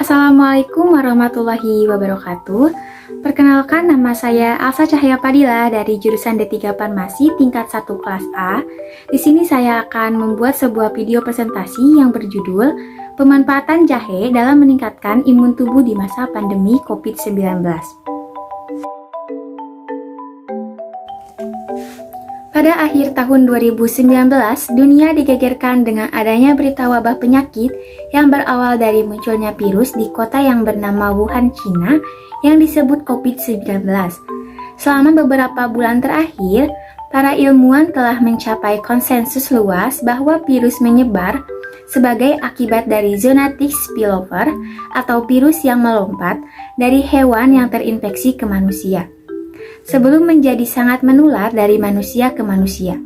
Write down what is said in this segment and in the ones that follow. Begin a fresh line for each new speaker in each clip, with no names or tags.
Assalamualaikum warahmatullahi wabarakatuh. Perkenalkan, nama saya Alsa Cahaya Padilla dari jurusan D3 Farmasi tingkat 1 kelas A. Di sini saya akan membuat sebuah video presentasi yang berjudul Pemanfaatan jahe dalam meningkatkan imun tubuh di masa pandemi COVID-19. Pada akhir tahun 2019, dunia digegerkan dengan adanya berita wabah penyakit yang berawal dari munculnya virus di kota yang bernama Wuhan, Cina, yang disebut COVID-19. Selama beberapa bulan terakhir, para ilmuwan telah mencapai konsensus luas bahwa virus menyebar sebagai akibat dari zoonotic spillover atau virus yang melompat dari hewan yang terinfeksi ke manusia. Sebelum menjadi sangat menular dari manusia ke manusia,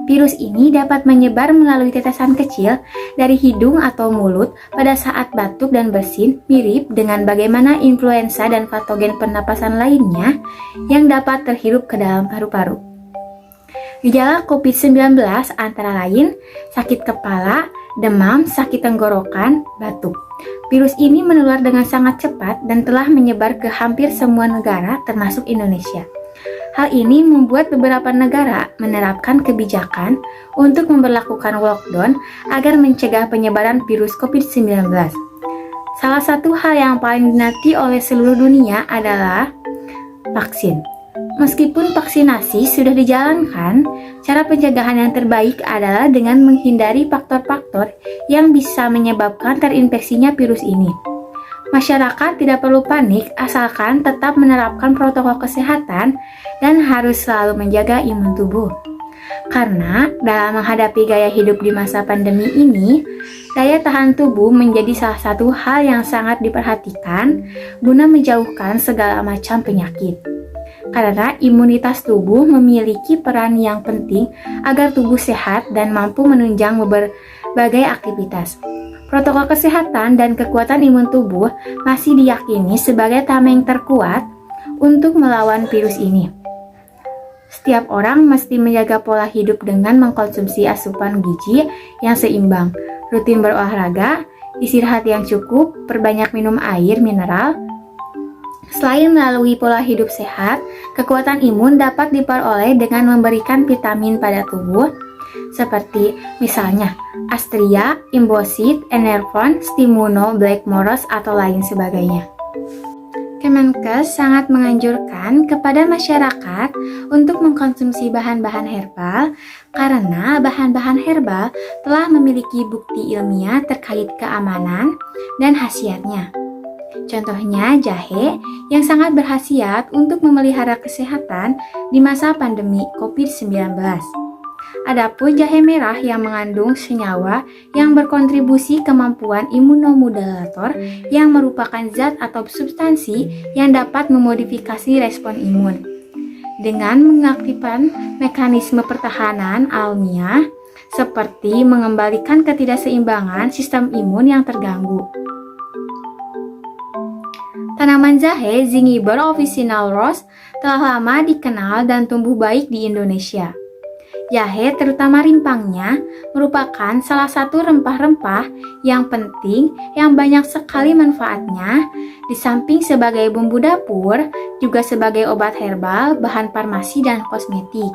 virus ini dapat menyebar melalui tetesan kecil dari hidung atau mulut pada saat batuk dan bersin, mirip dengan bagaimana influenza dan patogen pernapasan lainnya yang dapat terhirup ke dalam paru-paru. Gejala COVID-19 antara lain sakit kepala, demam, sakit tenggorokan, batuk. Virus ini menular dengan sangat cepat dan telah menyebar ke hampir semua negara termasuk Indonesia. Hal ini membuat beberapa negara menerapkan kebijakan untuk memberlakukan lockdown agar mencegah penyebaran virus COVID-19. Salah satu hal yang paling dinanti oleh seluruh dunia adalah vaksin. Meskipun vaksinasi sudah dijalankan, cara pencegahan yang terbaik adalah dengan menghindari faktor-faktor yang bisa menyebabkan terinfeksinya virus ini. Masyarakat tidak perlu panik asalkan tetap menerapkan protokol kesehatan dan harus selalu menjaga imun tubuh. Karena dalam menghadapi gaya hidup di masa pandemi ini, daya tahan tubuh menjadi salah satu hal yang sangat diperhatikan guna menjauhkan segala macam penyakit. Karena imunitas tubuh memiliki peran yang penting agar tubuh sehat dan mampu menunjang berbagai aktivitas. Protokol kesehatan dan kekuatan imun tubuh masih diyakini sebagai tameng terkuat untuk melawan virus ini. Setiap orang mesti menjaga pola hidup dengan mengkonsumsi asupan gizi yang seimbang, rutin berolahraga, istirahat yang cukup, perbanyak minum air mineral. Selain melalui pola hidup sehat, kekuatan imun dapat diperoleh dengan memberikan vitamin pada tubuh, seperti misalnya Astria, Imbosit, Enervon, Stimuno, Blackmores, atau lain sebagainya. Kemenkes sangat menganjurkan kepada masyarakat untuk mengkonsumsi bahan-bahan herbal karena bahan-bahan herbal telah memiliki bukti ilmiah terkait keamanan dan khasiatnya. Contohnya jahe yang sangat berkhasiat untuk memelihara kesehatan di masa pandemi COVID-19. Adapun jahe merah yang mengandung senyawa yang berkontribusi kemampuan imunomodulator yang merupakan zat atau substansi yang dapat memodifikasi respon imun dengan mengaktifkan mekanisme pertahanan alamiah seperti mengembalikan ketidakseimbangan sistem imun yang terganggu. Tanaman jahe Zingiber officinal telah lama dikenal dan tumbuh baik di Indonesia. Jahe, terutama rimpangnya, merupakan salah satu rempah-rempah yang penting yang banyak sekali manfaatnya, di samping sebagai bumbu dapur, juga sebagai obat herbal, bahan farmasi, dan kosmetik.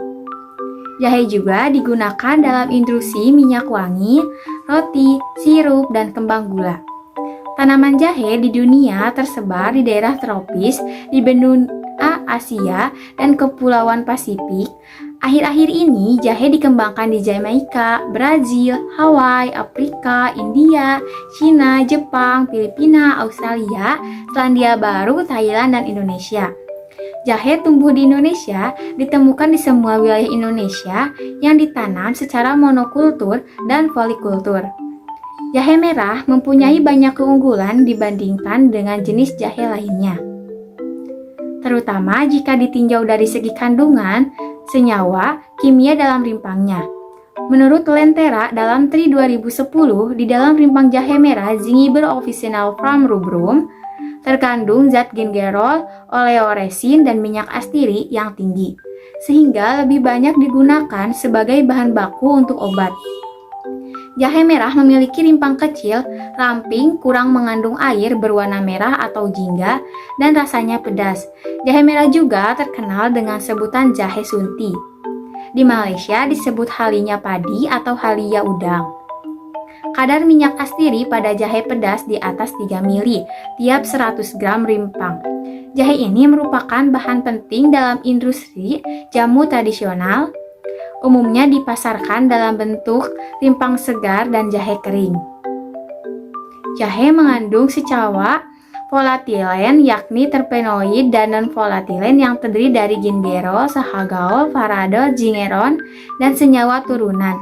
Jahe juga digunakan dalam industri minyak wangi, roti, sirup, dan kembang gula. Tanaman jahe di dunia tersebar di daerah tropis, di benua Asia, dan Kepulauan Pasifik. Akhir-akhir ini, jahe dikembangkan di Jamaika, Brazil, Hawaii, Afrika, India, Cina, Jepang, Filipina, Australia, Selandia Baru, Thailand, dan Indonesia. Jahe tumbuh di Indonesia ditemukan di semua wilayah Indonesia yang ditanam secara monokultur dan polikultur. Jahe merah mempunyai banyak keunggulan dibandingkan dengan jenis jahe lainnya, terutama jika ditinjau dari segi kandungan senyawa kimia dalam rimpangnya. Menurut Lentera dalam TRI 2010, di dalam rimpang jahe merah Zingiber officinal from rubrum terkandung zat gingerol, oleoresin, dan minyak astiri yang tinggi, sehingga lebih banyak digunakan sebagai bahan baku untuk obat. Jahe merah memiliki rimpang kecil, ramping, kurang mengandung air, berwarna merah atau jingga, dan rasanya pedas. Jahe merah juga terkenal dengan sebutan jahe sunti. Di Malaysia disebut halinya padi atau halia udang. Kadar minyak astiri pada jahe pedas di atas 3 mili tiap 100 gram rimpang. Jahe ini merupakan bahan penting dalam industri jamu tradisional. Umumnya dipasarkan dalam bentuk rimpang segar dan jahe kering. Jahe mengandung senyawa volatilen yakni terpenoid dan non-volatilen yang terdiri dari gingerol, sahagol, faradol, gingeron, dan senyawa turunan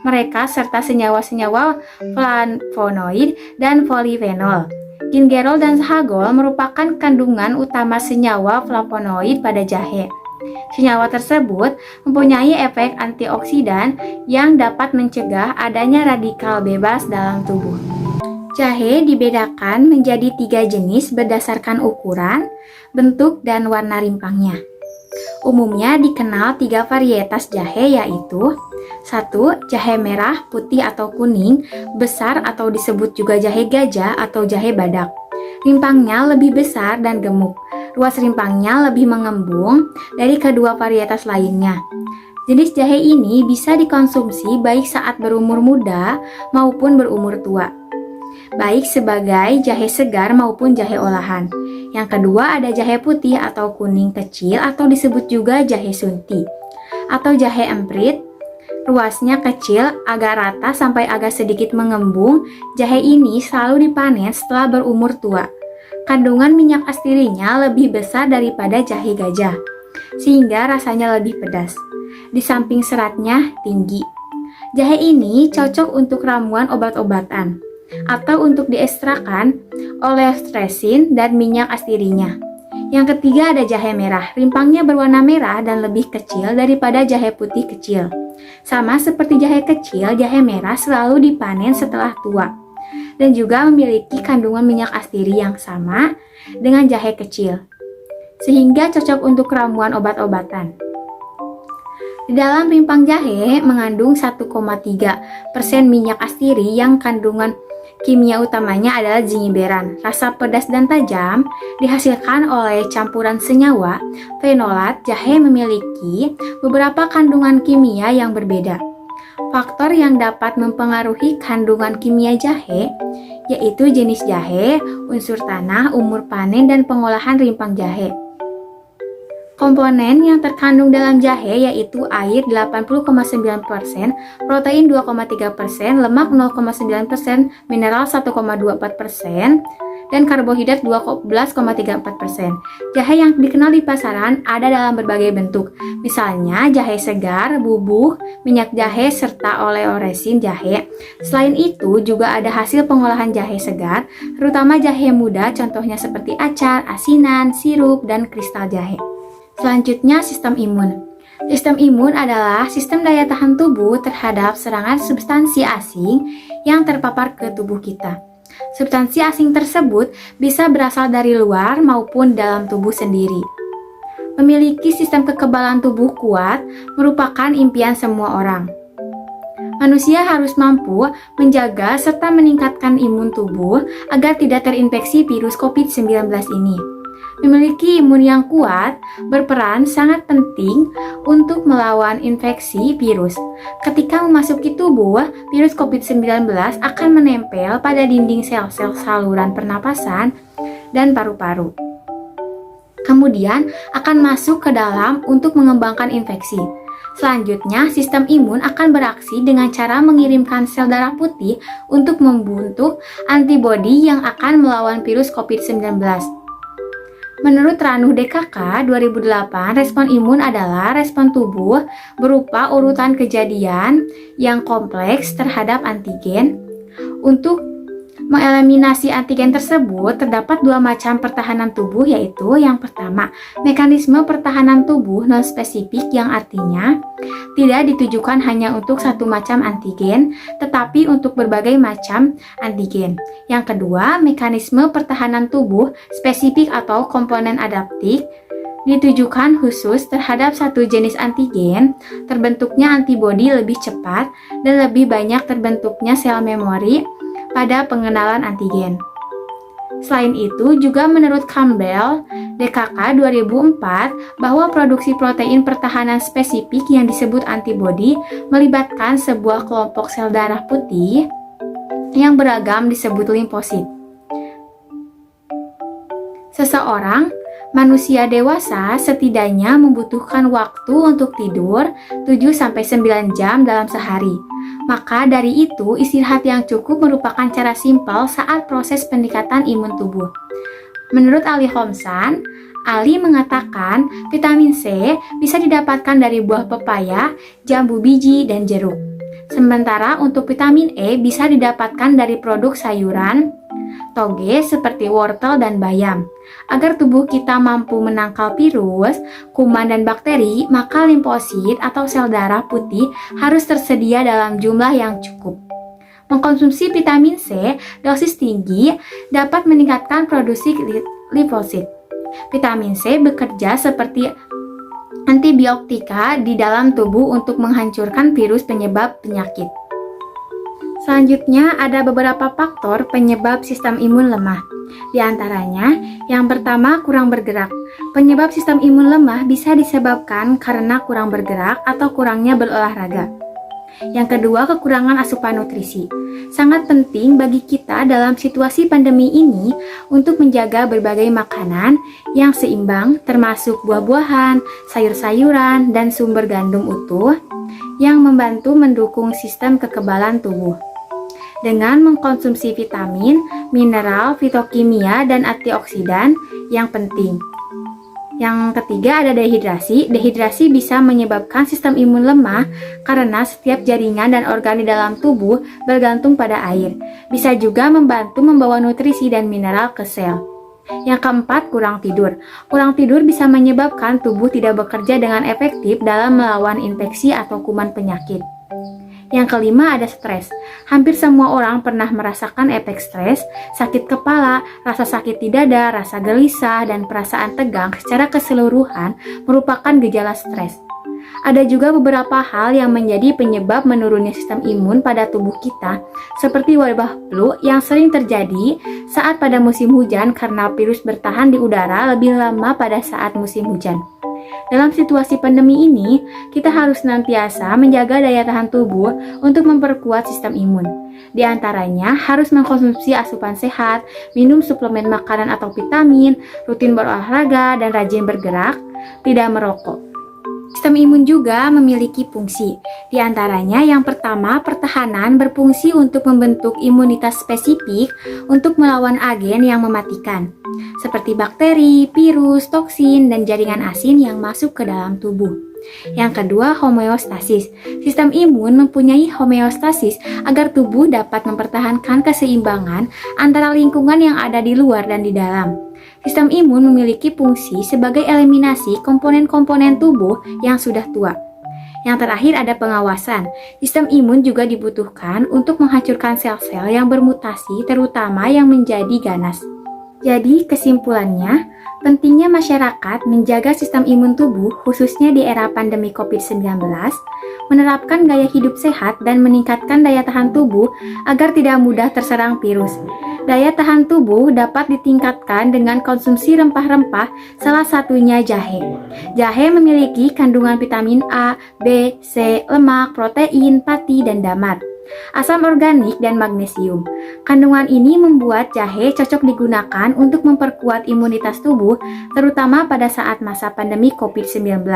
mereka serta senyawa-senyawa flavonoid dan polifenol. Gingerol dan sahagol merupakan kandungan utama senyawa flavonoid pada jahe. Senyawa tersebut mempunyai efek antioksidan yang dapat mencegah adanya radikal bebas dalam tubuh. Jahe dibedakan menjadi 3 jenis berdasarkan ukuran, bentuk, dan warna rimpangnya. Umumnya dikenal 3 varietas jahe yaitu 1. Jahe merah, putih atau kuning, besar atau disebut juga jahe gajah atau jahe badak. Rimpangnya lebih besar dan gemuk. Ruas rimpangnya lebih mengembung dari kedua varietas lainnya. Jenis jahe ini bisa dikonsumsi baik saat berumur muda maupun berumur tua, baik sebagai jahe segar maupun jahe olahan. Yang kedua ada jahe putih atau kuning kecil atau disebut juga jahe sunti atau jahe emprit. Ruasnya kecil, agak rata sampai agak sedikit mengembung. Jahe ini selalu dipanen setelah berumur tua. Kandungan minyak astirinya lebih besar daripada jahe gajah, sehingga rasanya lebih pedas. Di samping seratnya tinggi. Jahe ini cocok untuk ramuan obat-obatan atau untuk diekstrakan oleh resin dan minyak astirinya. Yang ketiga ada jahe merah. Rimpangnya berwarna merah dan lebih kecil daripada jahe putih kecil. Sama seperti jahe kecil, jahe merah selalu dipanen setelah tua dan juga memiliki kandungan minyak astiri yang sama dengan jahe kecil, sehingga cocok untuk ramuan obat-obatan. Di dalam rimpang jahe mengandung 1,3% minyak astiri yang kandungan kimia utamanya adalah zingiberan. Rasa pedas dan tajam dihasilkan oleh campuran senyawa fenolat. Jahe memiliki beberapa kandungan kimia yang berbeda. Faktor yang dapat mempengaruhi kandungan kimia jahe yaitu jenis jahe, unsur tanah, umur panen, dan pengolahan rimpang jahe. Komponen yang terkandung dalam jahe yaitu air 80,9%, protein 2,3%, lemak 0,9%, mineral 1,24%, dan karbohidrat 12,34%. Jahe yang dikenal di pasaran ada dalam berbagai bentuk, misalnya jahe segar, bubuk, minyak jahe, serta oleoresin jahe. Selain itu, juga ada hasil pengolahan jahe segar, terutama jahe muda, contohnya seperti acar, asinan, sirup, dan kristal jahe. Selanjutnya, sistem imun. Sistem imun adalah sistem daya tahan tubuh terhadap serangan substansi asing yang terpapar ke tubuh kita. Substansi asing tersebut bisa berasal dari luar maupun dalam tubuh sendiri. Memiliki sistem kekebalan tubuh kuat merupakan impian semua orang. Manusia harus mampu menjaga serta meningkatkan imun tubuh agar tidak terinfeksi virus COVID-19 ini. Memiliki imun yang kuat berperan sangat penting untuk melawan infeksi virus. Ketika memasuki tubuh, virus COVID-19 akan menempel pada dinding sel-sel saluran pernapasan dan paru-paru. Kemudian akan masuk ke dalam untuk mengembangkan infeksi. Selanjutnya, sistem imun akan beraksi dengan cara mengirimkan sel darah putih untuk membentuk antibodi yang akan melawan virus COVID-19. Menurut Ranuh DKK 2008, respon imun adalah respon tubuh berupa urutan kejadian yang kompleks terhadap antigen. Untuk mengeliminasi antigen tersebut, terdapat 2 macam pertahanan tubuh, yaitu yang pertama, mekanisme pertahanan tubuh non-spesifik yang artinya tidak ditujukan hanya untuk satu macam antigen, tetapi untuk berbagai macam antigen. Yang kedua, mekanisme pertahanan tubuh spesifik atau komponen adaptif ditujukan khusus terhadap satu jenis antigen, terbentuknya antibodi lebih cepat dan lebih banyak terbentuknya sel memori pada pengenalan antigen. Selain itu, juga menurut Campbell, DKK 2004, bahwa produksi protein pertahanan spesifik yang disebut antibodi melibatkan sebuah kelompok sel darah putih yang beragam disebut limfosit. Seseorang, manusia dewasa setidaknya membutuhkan waktu untuk tidur 7-9 jam dalam sehari. Maka dari itu, istirahat yang cukup merupakan cara simpel saat proses peningkatan imun tubuh. Menurut Ali Homsan, Ali mengatakan vitamin C bisa didapatkan dari buah pepaya, jambu biji, dan jeruk. Sementara untuk vitamin E bisa didapatkan dari produk sayuran, toge seperti wortel dan bayam. Agar tubuh kita mampu menangkal virus, kuman, dan bakteri, maka limfosit atau sel darah putih harus tersedia dalam jumlah yang cukup. Mengkonsumsi vitamin C dosis tinggi dapat meningkatkan produksi limfosit. Vitamin C bekerja seperti antibiotika di dalam tubuh untuk menghancurkan virus penyebab penyakit. Selanjutnya ada beberapa faktor penyebab sistem imun lemah. Di antaranya, yang pertama kurang bergerak. Penyebab sistem imun lemah bisa disebabkan karena kurang bergerak atau kurangnya berolahraga. Yang kedua, kekurangan asupan nutrisi. Sangat penting bagi kita dalam situasi pandemi ini untuk menjaga berbagai makanan yang seimbang, termasuk buah-buahan, sayur-sayuran, dan sumber gandum utuh yang membantu mendukung sistem kekebalan tubuh. Dengan mengkonsumsi vitamin, mineral, fitokimia, dan antioksidan yang penting. Yang ketiga ada dehidrasi. Dehidrasi bisa menyebabkan sistem imun lemah karena setiap jaringan dan organ di dalam tubuh bergantung pada air. Bisa juga membantu membawa nutrisi dan mineral ke sel. Yang keempat, kurang tidur. Kurang tidur bisa menyebabkan tubuh tidak bekerja dengan efektif dalam melawan infeksi atau kuman penyakit. Yang kelima ada stres. Hampir semua orang pernah merasakan efek stres, sakit kepala, rasa sakit di dada, rasa gelisah, dan perasaan tegang secara keseluruhan merupakan gejala stres. Ada juga beberapa hal yang menjadi penyebab menurunnya sistem imun pada tubuh kita, seperti wabah flu yang sering terjadi saat pada musim hujan karena virus bertahan di udara lebih lama pada saat musim hujan. Dalam situasi pandemi ini, kita harus senantiasa menjaga daya tahan tubuh untuk memperkuat sistem imun. Di antaranya, harus mengkonsumsi asupan sehat, minum suplemen makanan atau vitamin, rutin berolahraga, dan rajin bergerak, tidak merokok. Sistem imun juga memiliki fungsi. Di antaranya yang pertama, pertahanan berfungsi untuk membentuk imunitas spesifik untuk melawan agen yang mematikan, seperti bakteri, virus, toksin, dan jaringan asin yang masuk ke dalam tubuh. Yang kedua, homeostasis. Sistem imun mempunyai homeostasis agar tubuh dapat mempertahankan keseimbangan antara lingkungan yang ada di luar dan di dalam. Sistem imun memiliki fungsi sebagai eliminasi komponen-komponen tubuh yang sudah tua. Yang terakhir ada pengawasan. Sistem imun juga dibutuhkan untuk menghancurkan sel-sel yang bermutasi, terutama yang menjadi ganas. Jadi kesimpulannya, pentingnya masyarakat menjaga sistem imun tubuh khususnya di era pandemi COVID-19, menerapkan gaya hidup sehat dan meningkatkan daya tahan tubuh agar tidak mudah terserang virus. Daya tahan tubuh dapat ditingkatkan dengan konsumsi rempah-rempah, salah satunya jahe. Jahe memiliki kandungan vitamin A, B, C, lemak, protein, pati, dan damat, asam organik, dan magnesium. Kandungan ini membuat jahe cocok digunakan untuk memperkuat imunitas tubuh, terutama pada saat masa pandemi COVID-19.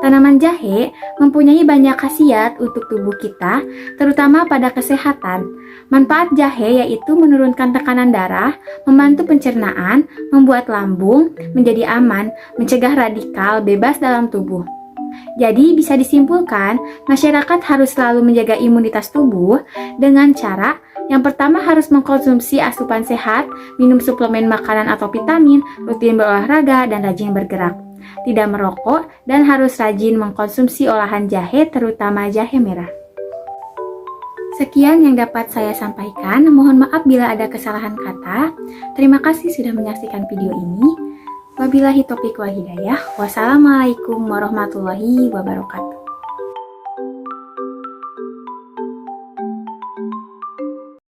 Tanaman jahe mempunyai banyak khasiat untuk tubuh kita, terutama pada kesehatan. Manfaat jahe yaitu menurunkan tekanan darah, membantu pencernaan, membuat lambung menjadi aman, mencegah radikal bebas dalam tubuh. Jadi bisa disimpulkan, masyarakat harus selalu menjaga imunitas tubuh dengan cara yang pertama harus mengkonsumsi asupan sehat, minum suplemen makanan atau vitamin, rutin berolahraga, dan rajin bergerak. Tidak merokok dan harus rajin mengkonsumsi olahan jahe, terutama jahe merah. Sekian yang dapat saya sampaikan. Mohon maaf bila ada kesalahan kata. Terima kasih sudah menyaksikan video ini. Wabillahi taufiq wal hidayah. Wassalamualaikum warahmatullahi wabarakatuh.